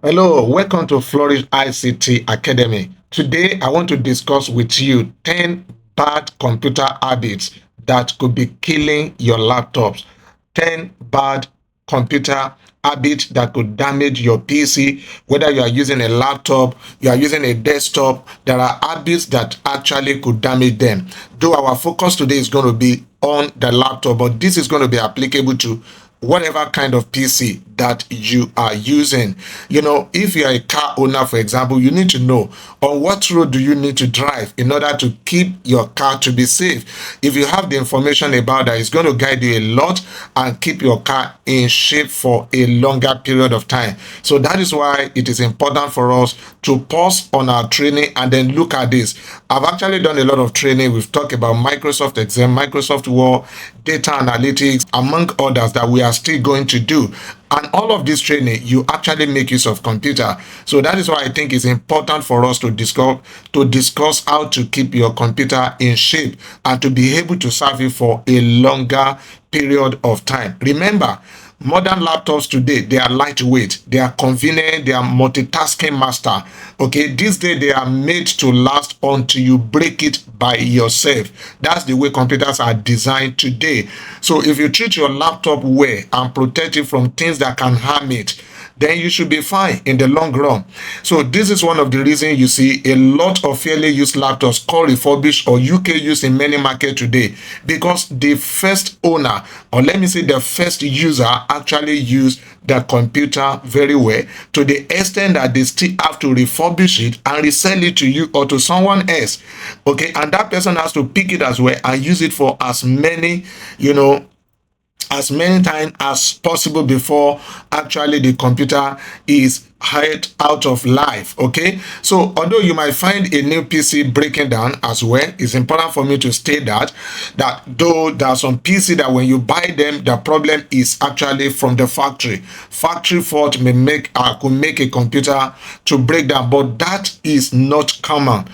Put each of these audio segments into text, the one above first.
Hello, welcome to Flourish ICT Academy. Today, I want to discuss with you 10 bad computer habits that could be killing your laptops. 10 bad computer habits that could damage your PC, whether you are using a laptop, you are using a desktop. There are habits that actually could damage them. Though our focus today is going to be on the laptop, but this is going to be applicable to whatever kind of PC that you are using. If you are a car owner, for example, you need to know on what road do you need to drive in order to keep your car to be safe. If you have the information about that, it's going to guide you a lot and keep your car in shape for a longer period of time. So that is why it is important for us to pause on our training and then look at this. I've actually done a lot of training. We've talked about Microsoft Excel, Microsoft Word, data analytics, among others that we are still going to do. And all of this training, you actually make use of computer. So that is why I think it's important for us to discuss how to keep your computer in shape and to be able to serve you for a longer period of time. Remember, modern laptops today, they are lightweight, they are convenient, they are multitasking master. Okay, these days they are made to last until you break it by yourself. That's the way computers are designed today. So if you treat your laptop well and protect it from things that can harm it, then you should be fine in the long run. So this is one of the reasons you see a lot of fairly used laptops called refurbished or UK used in many markets today, because the first owner, or let me say the first user, actually used the computer very well to the extent that they still have to refurbish it and resell it to you or to someone else. Okay, and that person has to pick it as well and use it for as many times as possible before actually the computer is hired out of life. Okay, so although you might find a new PC breaking down as well, it's important for me to state that though there are some PC that when you buy them, the problem is actually from the factory fault could make a computer to break down, but that is not common.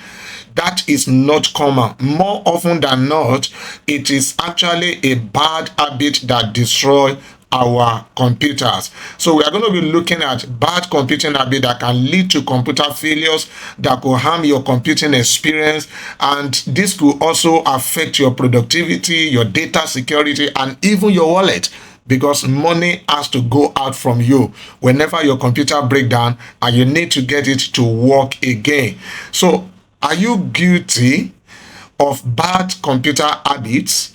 That is not common. More often than not, it is actually a bad habit that destroys our computers. So we are going to be looking at bad computing habit that can lead to computer failures, that could harm your computing experience, and this could also affect your productivity, your data security, and even your wallet, because money has to go out from you whenever your computer breaks down and you need to get it to work again. So are you guilty of bad computer habits?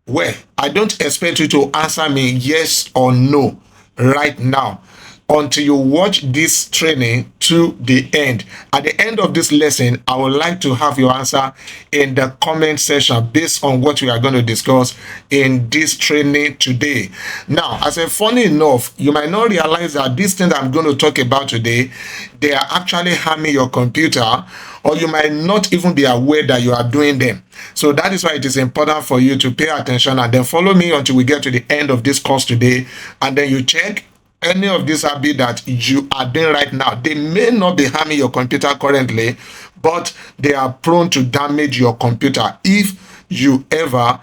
Well, I don't expect you to answer me yes or no right now until you watch this training to the end. At the end of this lesson, I would like to have your answer in the comment section based on what we are going to discuss in this training today. Now, as a funny enough, you might not realize that these things I'm going to talk about today, they are actually harming your computer, or you might not even be aware that you are doing them. So that is why it is important for you to pay attention and then follow me until we get to the end of this course today, and then you check any of these habits that you are doing right now. They may not be harming your computer currently, but they are prone to damage your computer if you ever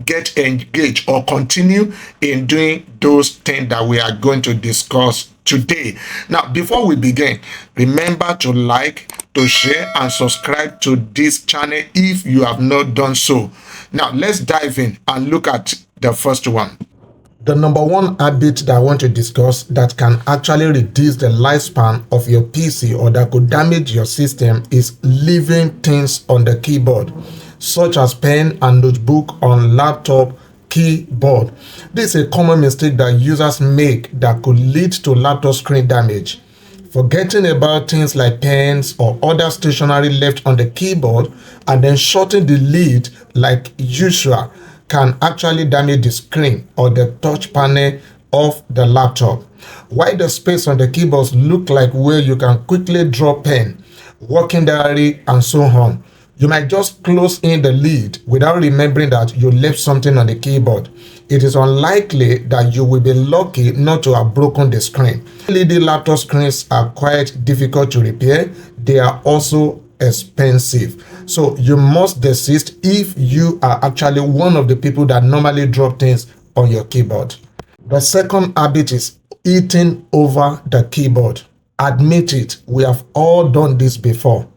get engaged or continue in doing those things that we are going to discuss today. Now, before we begin, remember to like, to share, and subscribe to this channel if you have not done so. Now let's dive in and look at the first one. The number one habit that I want to discuss that can actually reduce the lifespan of your PC or that could damage your system is leaving things on the keyboard, such as pen and notebook on laptop keyboard. This is a common mistake that users make that could lead to laptop screen damage. Forgetting about things like pens or other stationery left on the keyboard and then shutting the lid like usual can actually damage the screen or the touch panel of the laptop. While the space on the keyboards look like where you can quickly draw pen, working diary, and so on, you might just close in the lid without remembering that you left something on the keyboard. It is unlikely that you will be lucky not to have broken the screen. LED laptop screens are quite difficult to repair. They are also expensive. So you must desist if you are actually one of the people that normally drop things on your keyboard. The second habit is eating over the keyboard. Admit it, we have all done this before.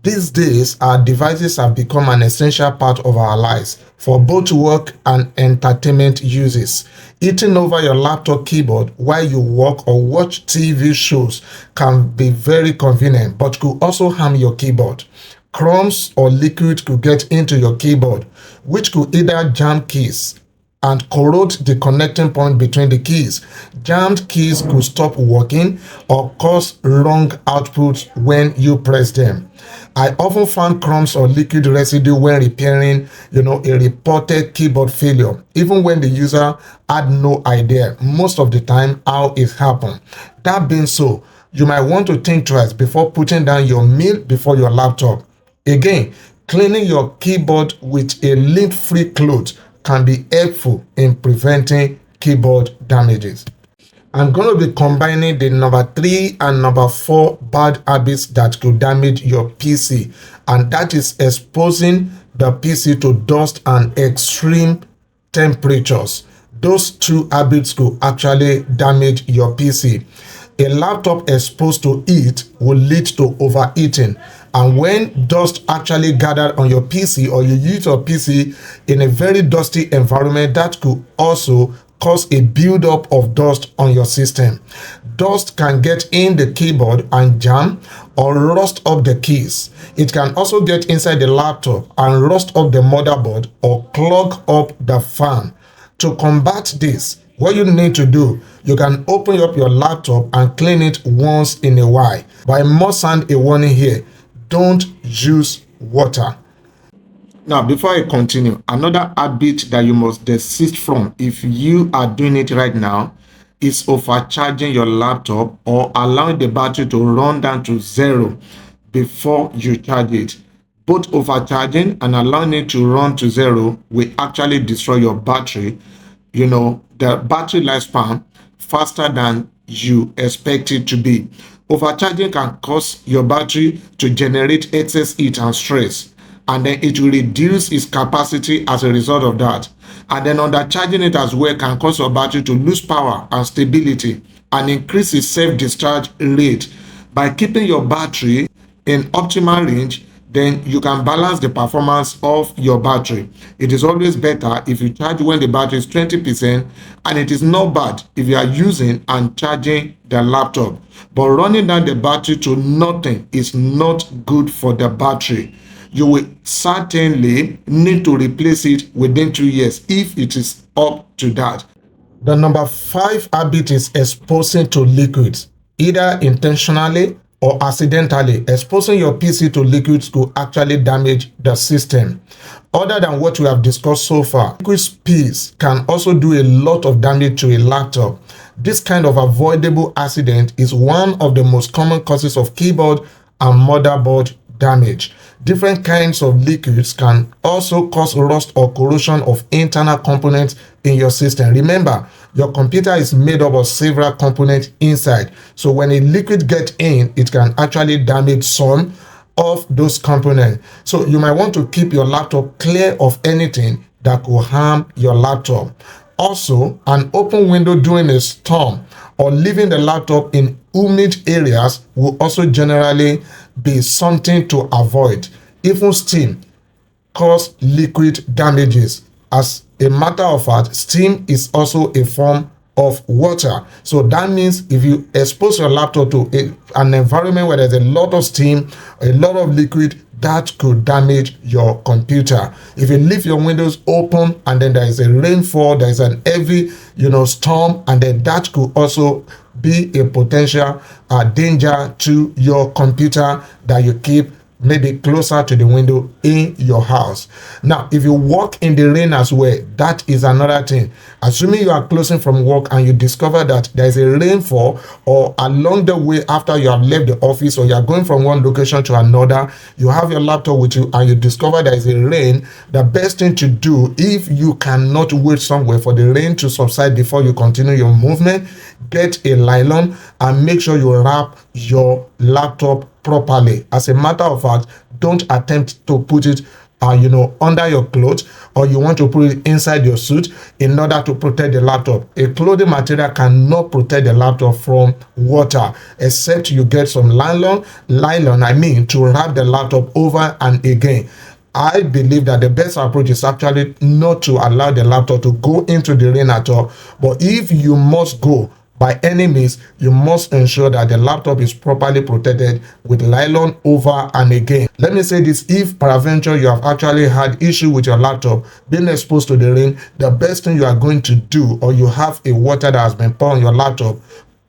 These days, our devices have become an essential part of our lives for both work and entertainment uses. Eating over your laptop keyboard while you work or watch TV shows can be very convenient, but could also harm your keyboard. Crumbs or liquid could get into your keyboard, which could either jam keys and corrode the connecting point between the keys. Jammed keys could stop working or cause wrong outputs when you press them. I often found crumbs or liquid residue when repairing, a reported keyboard failure, even when the user had no idea most of the time how it happened. That being so, you might want to think twice before putting down your meal before your laptop. Again, cleaning your keyboard with a lint-free cloth can be helpful in preventing keyboard damages. I'm going to be combining the number 3 and number 4 bad habits that could damage your PC, and that is exposing the PC to dust and extreme temperatures. Those two habits could actually damage your PC. A laptop exposed to heat will lead to overheating, and when dust actually gathered on your PC or you use your PC in a very dusty environment, that could also cause a buildup of dust on your system. Dust can get in the keyboard and jam or rust up the keys. It can also get inside the laptop and rust up the motherboard or clog up the fan. To combat this, what you need to do, you can open up your laptop and clean it once in a while. But I must sound a warning here. Don't use water. Now, before I continue, another habit that you must desist from if you are doing it right now is overcharging your laptop or allowing the battery to run down to 0 before you charge it. Both overcharging and allowing it to run to 0 will actually destroy your battery, the battery lifespan faster than you expect it to be. Overcharging can cause your battery to generate excess heat and stress, and then it will reduce its capacity as a result of that. And then undercharging it as well can cause your battery to lose power and stability and increase its self-discharge rate. By keeping your battery in optimal range, then you can balance the performance of your battery. It is always better if you charge when the battery is 20%, and it is not bad if you are using and charging the laptop. But running down the battery to nothing is not good for the battery. You will certainly need to replace it within 2 years if it is up to that. The number 5 habit is exposing to liquids, either intentionally or accidentally. Exposing your PC to liquids could actually damage the system. Other than what we have discussed so far, liquid spills can also do a lot of damage to a laptop. This kind of avoidable accident is one of the most common causes of keyboard and motherboard damage. Different kinds of liquids can also cause rust or corrosion of internal components in your system. Remember, your computer is made up of several components inside. So when a liquid gets in, it can actually damage some of those components. So you might want to keep your laptop clear of anything that could harm your laptop. Also, an open window during a storm or leaving the laptop in humid areas will also generally be something to avoid. Even steam causes liquid damages. As a matter of fact, steam is also a form of water. So that means if you expose your laptop to an environment where there's a lot of steam, a lot of liquid, that could damage your computer. If you leave your windows open and then there is a rainfall, there is an heavy, storm, and then that could also be a potential danger to your computer that you keep maybe closer to the window in your house. Now, if you walk in the rain as well, that is another thing. Assuming you are closing from work and you discover that there is a rainfall, or along the way after you have left the office or you are going from one location to another, you have your laptop with you and you discover there is a rain, the best thing to do, if you cannot wait somewhere for the rain to subside before you continue your movement, get a nylon and make sure you wrap your laptop properly. As a matter of fact, don't attempt to put it under your clothes, or you want to put it inside your suit in order to protect the laptop. A clothing material cannot protect the laptop from water, except you get some nylon, to wrap the laptop over and again. I believe that the best approach is actually not to allow the laptop to go into the rain at all. But if you must go, by any means, you must ensure that the laptop is properly protected with nylon over and again. Let me say this: if peradventure you have actually had issue with your laptop being exposed to the rain, the best thing you are going to do, or you have a water that has been poured on your laptop,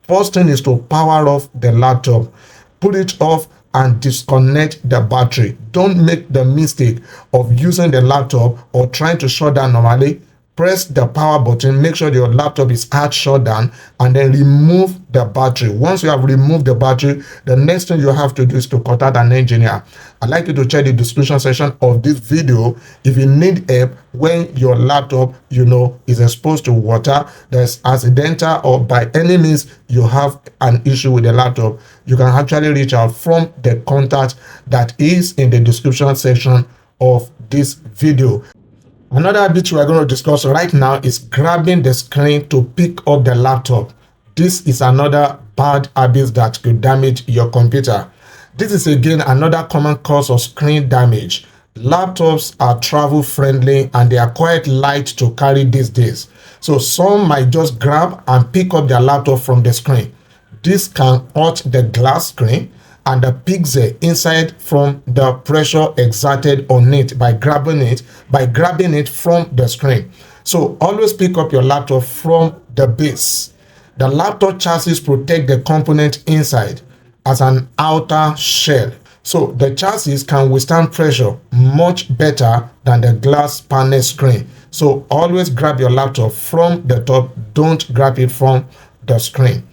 first thing is to power off the laptop, put it off and disconnect the battery. Don't make the mistake of using the laptop or trying to shut down normally. Press the power button, make sure your laptop is hard shut down, and then remove the battery. Once you have removed the battery, the next thing you have to do is to contact an engineer. I'd like you to check the description section of this video if you need help when your laptop, is exposed to water, there's accidental, or by any means you have an issue with the laptop. You can actually reach out from the contact that is in the description section of this video. Another habit we are going to discuss right now is grabbing the screen to pick up the laptop. This is another bad habit that could damage your computer. This is again another common cause of screen damage. Laptops are travel friendly and they are quite light to carry these days. So some might just grab and pick up their laptop from the screen. This can hurt the glass screen and the pixel inside from the pressure exerted on it by grabbing it from the screen. So always pick up your laptop from the base. The laptop chassis protect the component inside as an outer shell. So the chassis can withstand pressure much better than the glass panel screen. So always grab your laptop from the top, don't grab it from the screen.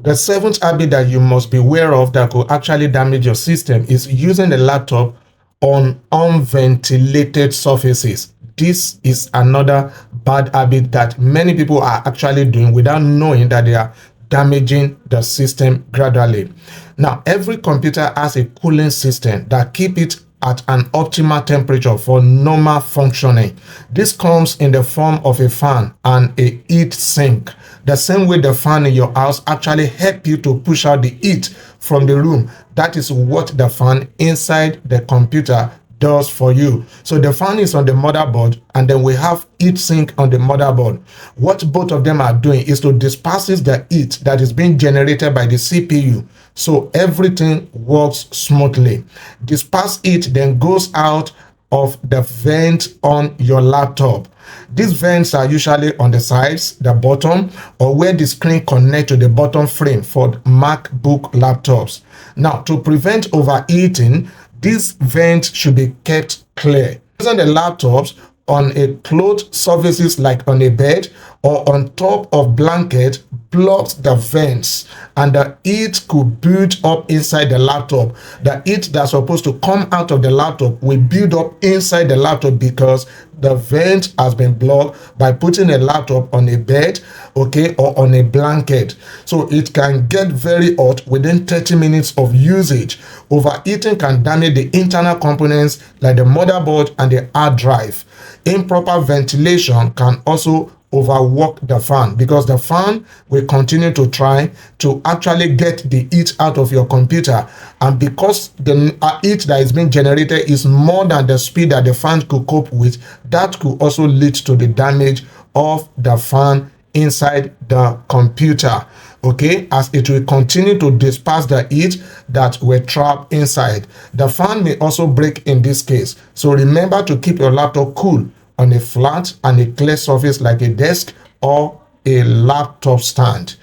The seventh habit that you must be aware of that could actually damage your system is using the laptop on unventilated surfaces. This is another bad habit that many people are actually doing without knowing that they are damaging the system gradually. Now, every computer has a cooling system that keeps it at an optimal temperature for normal functioning. This comes in the form of a fan and a heat sink. The same way the fan in your house actually help you to push out the heat from the room. That is what the fan inside the computer does for you. So the fan is on the motherboard, and then we have heat sink on the motherboard. What both of them are doing is to disperse the heat that is being generated by the CPU, so everything works smoothly. Disperse heat then goes out of the vent on your laptop. These vents are usually on the sides, the bottom, or where the screen connects to the bottom frame for MacBook laptops. Now, to prevent overheating, these vents should be kept clear. Using the laptops on a clothed surfaces like on a bed or on top of blanket blocks the vents, and the heat could build up inside the laptop. The heat that's supposed to come out of the laptop will build up inside the laptop because the vent has been blocked by putting a laptop on a bed, okay, or on a blanket. So it can get very hot within 30 minutes of usage. Overheating can damage the internal components like the motherboard and the hard drive. Improper ventilation can also overwork the fan, because the fan will continue to try to actually get the heat out of your computer, and because the heat that is being generated is more than the speed that the fan could cope with, that could also lead to the damage of the fan inside the computer, okay, as it will continue to disperse the heat that were trapped inside. The fan may also break in this case, so remember to keep your laptop cool on a flat and a clear surface like a desk or a laptop stand.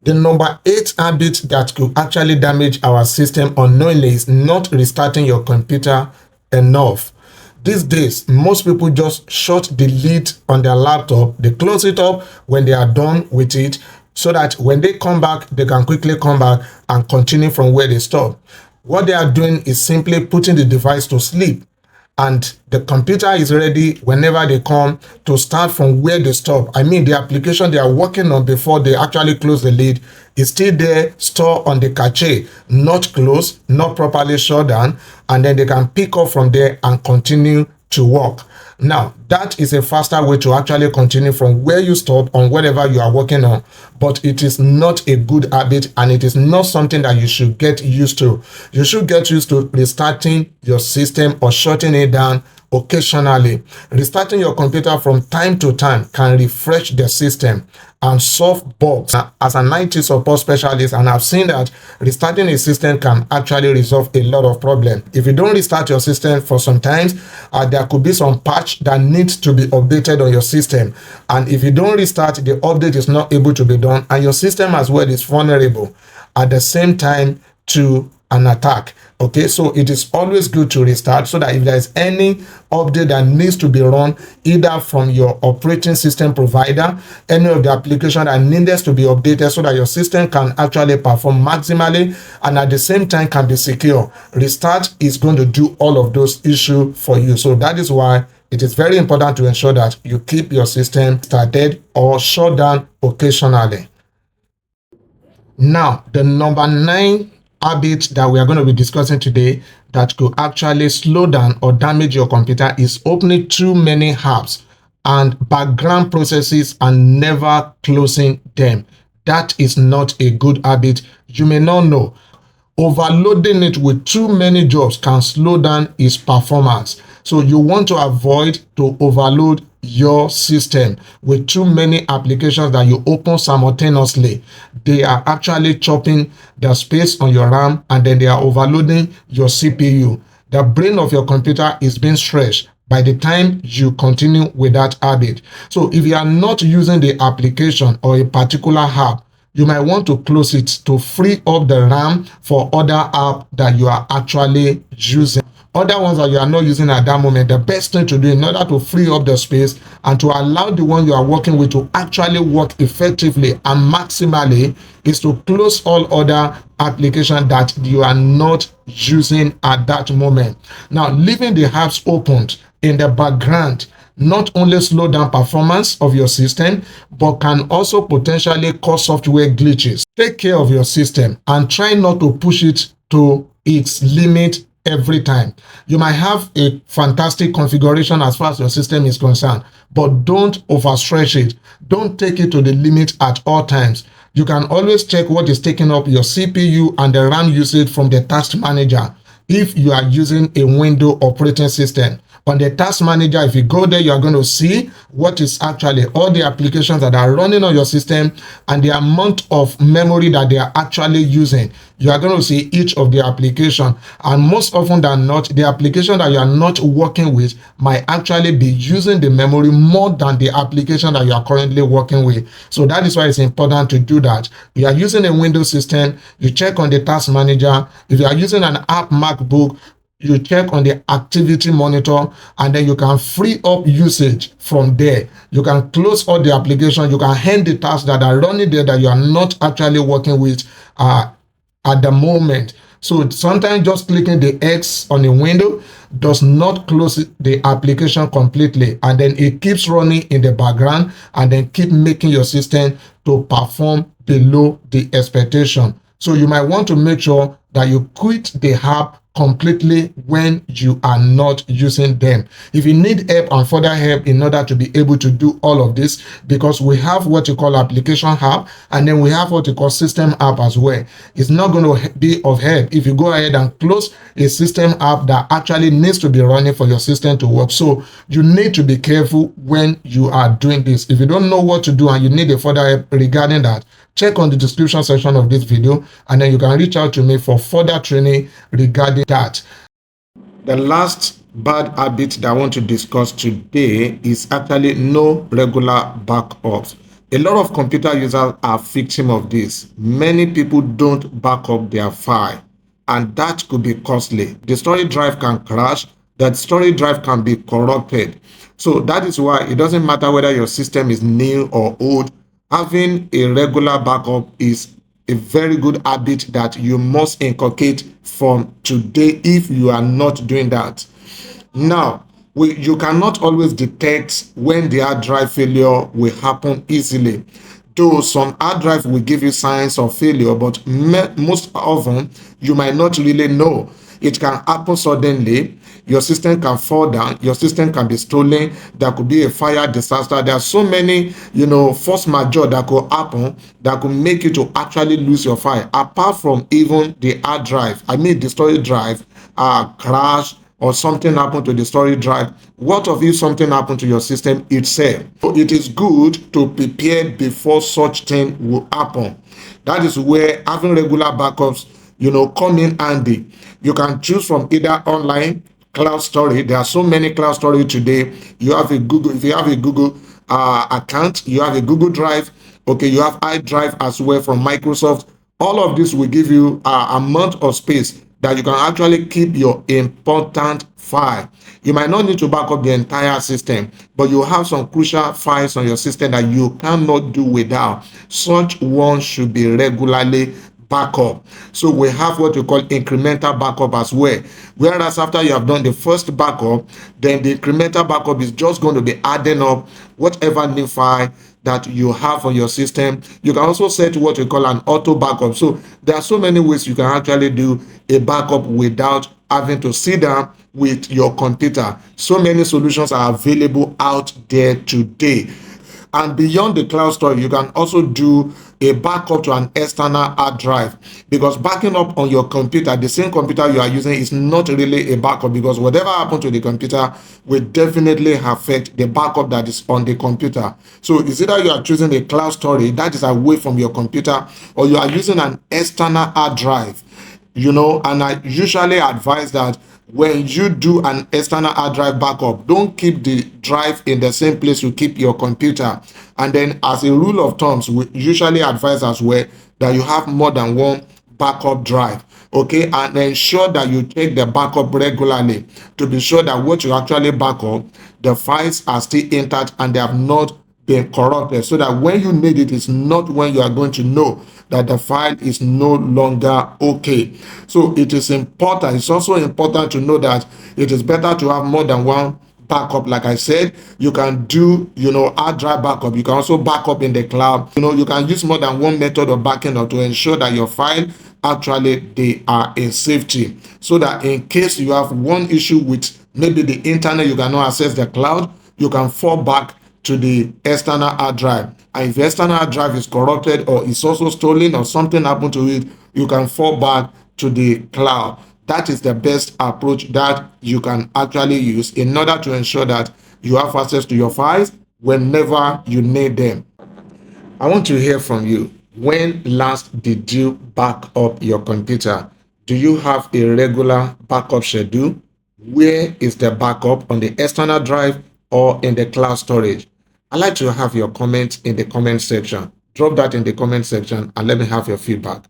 The number 8 habit that could actually damage our system unknowingly is not restarting your computer enough. These days, most people just shut the lid on their laptop, they close it up when they are done with it, so that when they come back, they can quickly come back and continue from where they stopped. What they are doing is simply putting the device to sleep. and the computer is ready whenever they come to start from where they stop. I mean, the application they are working on before they actually close the lid is still there, stored on the cache, not closed, not properly shut down, and then they can pick up from there and continue to work. Now, that is a faster way to actually continue from where you stop on whatever you are working on, but it is not a good habit, and it is not something that you should get used to. You should get used to restarting your system or shutting it down occasionally. Restarting your computer from time to time can refresh the system and solve bugs. As an IT support specialist, and I've seen that restarting a system can actually resolve a lot of problems. If you don't restart your system for some time, there could be some patch that needs to be updated on your system, and if you don't restart, the update is not able to be done, and your system as well is vulnerable at the same time to an attack. Okay, so it is always good to restart, so that if there is any update that needs to be run either from your operating system provider, any of the application that needs to be updated so that your system can actually perform maximally and at the same time can be secure, restart is going to do all of those issues for you. So that is why it is very important to ensure that you keep your system started or shut down occasionally. Now, the number 9 habit that we are going to be discussing today that could actually slow down or damage your computer is opening too many apps and background processes and never closing them. That is not a good habit. You may not know. Overloading it with too many jobs can slow down its performance. So you want to avoid to overload your system with too many applications that you open simultaneously. They are actually chopping the space on your RAM, and then they are overloading your CPU. The brain of your computer is being stretched by the time you continue with that habit. So if you are not using the application or a particular app, you might want to close it to free up the RAM for other apps that you are actually using. Other ones that you are not using at that moment, the best thing to do in order to free up the space and to allow the one you are working with to actually work effectively and maximally is to close all other applications that you are not using at that moment. Now, leaving the apps opened in the background not only slow down performance of your system, but can also potentially cause software glitches. Take care of your system and try not to push it to its limit every time. You might have a fantastic configuration as far as your system is concerned, but don't overstretch it. Don't take it to the limit at all times. You can always check what is taking up your CPU and the RAM usage from the task manager if you are using a Windows operating system. On the task manager, if you go there, you are going to see what is actually all the applications that are running on your system and the amount of memory that they are actually using. You are going to see each of the application, and most often than not, the application that you are not working with might actually be using the memory more than the application that you are currently working with. So that is why it's important to do that. If you are using a Windows system, you check on the task manager. If you are using an app MacBook, you check on the activity monitor, and then you can free up usage from there. You can close all the applications. You can end the tasks that are running there that you are not actually working with at the moment. So sometimes just clicking the X on the window does not close the application completely, and then it keeps running in the background and then keep making your system to perform below the expectation. So you might want to make sure that you quit the app completely when you are not using them. If you need help and further help in order to be able to do all of this, because we have what you call application app, and then we have what you call system app as well. It's not going to be of help if you go ahead and close a system app that actually needs to be running for your system to work. So you need to be careful when you are doing this. If you don't know what to do and you need a further help regarding that, check on the description section of this video, and then you can reach out to me for further training regarding that. The last bad habit that I want to discuss today is actually no regular backups. A lot of computer users are victim of this. Many people don't back up their file, and that could be costly. The storage drive can crash, that storage drive can be corrupted. So that is why it doesn't matter whether your system is new or old. Having a regular backup is a very good habit that you must inculcate from today if you are not doing that. Now, you cannot always detect when the hard drive failure will happen easily. Though some hard drive will give you signs of failure, but most often you might not really know. It can happen suddenly. Your system can fall down. Your system can be stolen. There could be a fire disaster. There are so many, force majeure that could happen that could make you to actually lose your file. Apart from even the hard drive, I mean the storage drive, crash or something happened to the storage drive. What of if something happened to your system itself? So it is good to prepare before such thing will happen. That is where having regular backups, come in handy. You can choose from either online cloud storage. There are so many cloud storage today. You have a Google, if you have a Google account, you have a Google Drive. Okay, you have iDrive as well from Microsoft. All of this will give you a amount of space that you can actually keep your important file. You might not need to back up the entire system, but you have some crucial files on your system that you cannot do without. Such ones should be regularly backup. So we have what we call incremental backup as well. Whereas after you have done the first backup, then the incremental backup is just going to be adding up whatever new file that you have on your system. You can also set what we call an auto backup. So there are so many ways you can actually do a backup without having to sit down with your computer. So many solutions are available out there today. And beyond the cloud storage, you can also do a backup to an external hard drive, because backing up on your computer, the same computer you are using, is not really a backup, because whatever happened to the computer will definitely affect the backup that is on the computer. So it's either you are choosing a cloud storage that is away from your computer, or you are using an external hard drive. And I usually advise that when you do an external hard drive backup, don't keep the drive in the same place you keep your computer. And then, as a rule of thumbs, we usually advise as well that you have more than one backup drive. Okay, and ensure that you check the backup regularly to be sure that what you actually back up, the files are still intact and they have not been corrupted, so that when you need it, it's not when you are going to know that the file is no longer okay. So it is important. It's also important to know that it is better to have more than one backup. Like I said, you can do, hard drive backup. You can also back up in the cloud. You can use more than one method of backing up to ensure that your file actually they are in safety, so that in case you have one issue with maybe the internet, you cannot access the cloud, you can fall back to the external hard drive. And if the external hard drive is corrupted or is also stolen or something happened to it, you can fall back to the cloud. That is the best approach that you can actually use in order to ensure that you have access to your files whenever you need them. I want to hear from you. When last did you back up your computer? Do you have a regular backup schedule? Where is the backup, on the external drive or in the cloud storage? I'd like to have your comments in the comment section. Drop that in the comment section and let me have your feedback.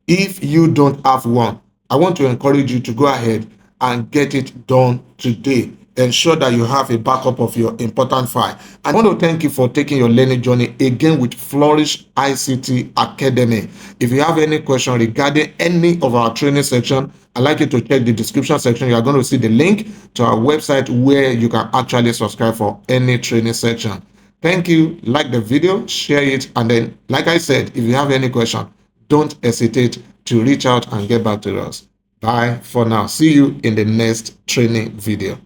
If you don't have one, I want to encourage you to go ahead and get it done today. Ensure that you have a backup of your important file. I want to thank you for taking your learning journey again with Flourish ICT Academy. If you have any question regarding any of our training section, I'd like you to check the description section. You are going to see the link to our website where you can actually subscribe for any training section. Thank you. Like the video, share it, and then, like I said, if you have any question, don't hesitate to reach out and get back to us. Bye for now. See you in the next training video.